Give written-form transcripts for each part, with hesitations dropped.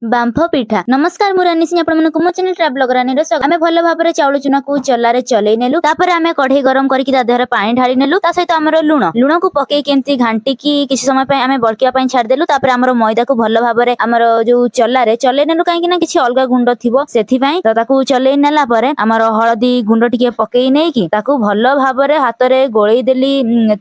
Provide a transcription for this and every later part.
बांफ पिठा नमस्कार मु रानी सिंह आपन मो चैनल ट्रैवलर रानी आमे भल भाबरे चाउल चूना को चल्लारे चलै नेलु तापर आमे कढ़ई गरम करके ता देहरे पानी ढाली नेलु ता सहित हमर लुण को पके केमती घांटी की किछि समय पे आमे बड़किया पई छाड़ देलु तापर हमर मैदा को भल भाबरे हमर जो चल्लारे चलै नेलु काहे कि ना किछि अलगा गुंड थिबो सेथि पई त ताकू चलै नेला परे हमर हळदी गुंड टिके पकेई नै की ताकू भल भाबरे हातरे गोळई देली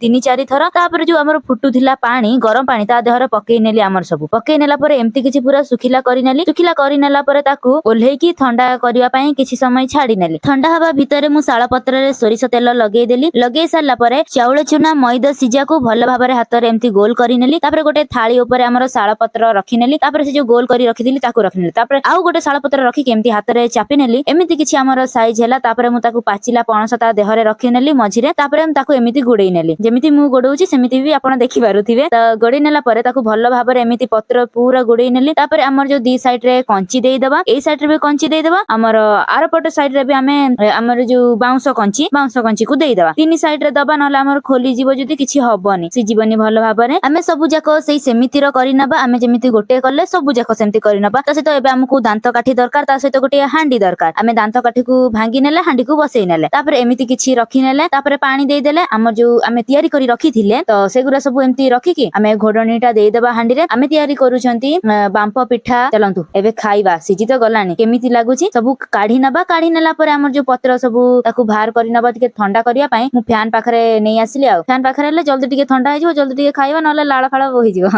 3-4 थरा तापर जो हमर फुटुथिला पानी गरम पानी ता देहरे पकेई नेली हमर सब पकेई नेला परे एमती किछि पूरा सुखिला करिनेली सुखिला करिनेला परे ताकू ओल्हेकी ठंडा करिया पई किछि समय छाडी नेली ठंडा हवा भितरे मु शाळ पत्र रे सोरिष तेल लगेई देली लगेई सारला परे चाउल चूना मैदा सिजा को भल भाबरे हातरे एमती गोल करिनेली तापर गोटे थाली ऊपर हमर शाळ पत्र रखिनेली तापर से जो गोल करी रखिदिली ताकू रखिनेली तापर आउ गोटे शाळ पत्र रखि केमती हातरे चापिनेली एमिति किछि हमर साइज हैला तापर मु ताकू पाचिला पणस ता देहरे रखिनेली मझिरे तापर हम ताकू एमिति गुडेई नेली जेमिति मु गुडौची सेमिति भी आपण देखि पारुथिबे त गुडेई नेला परे ताकू भल भाबरे एमिति पत्र पूरा गुडेई नेली तापर हमर जो दी साइड रे कंची देई दबा ए साइड रे भी कंची देई दबा हमर आर पट साइड रे भी हमें हमर जो बाउंस कंची को देई दबा तीन साइड रे दबा नले हमर खोली जीवो जदी किछि हबनी सी जीवनी भल भाबरे हमें सब जाको सेही सेमिति रो करि नबा हमें जेमिति गोटे करले सब जाको सेमिति करि नबा त सेतो एबे हमकु दांत काठी दरकार ता सेतो गोटे हांडी दरकार हमें दांत काठी को भांगी नेले हांडी को बसई नेले तापर एमिति किछि रखि नेले तापर पानी देई देले हमर जो हमें तयारी करी रखी थिले त सेगुरा सब एमिति रखि की हमें घोडणीटा देई दबा हांडी रे हमें तयारी करूछंती बांफ पिठा चलंतु एबे खाइबा सिजी तो गलानी केमिति लागुची सब काढी नबा काढी नेला परे हमर जो पत्र सब ताकू बाहर करि नबा टिके ठंडा करिया पई मु फैन पाखरे नै आसिली आ फैन पाखरे ले जल्दी टिके ठंडा हो जल्दी टिके खाइबा नले लाळ फाळ बोहि जिवो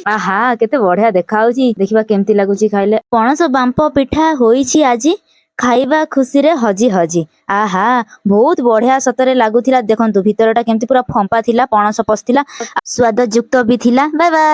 आहा केते बढ़िया देखाउची देखिबा केमिति लागुची खाइले पणस बांफ पिठा होईची आजी खाइबा खुशी रे हजी हजी आहा बहुत बढ़िया सतरे लागुथिला देखंतु भितरटा केमती पूरा फंपा थिला पणस पसथिला स्वाद युक्त भी थिला बाय बाय।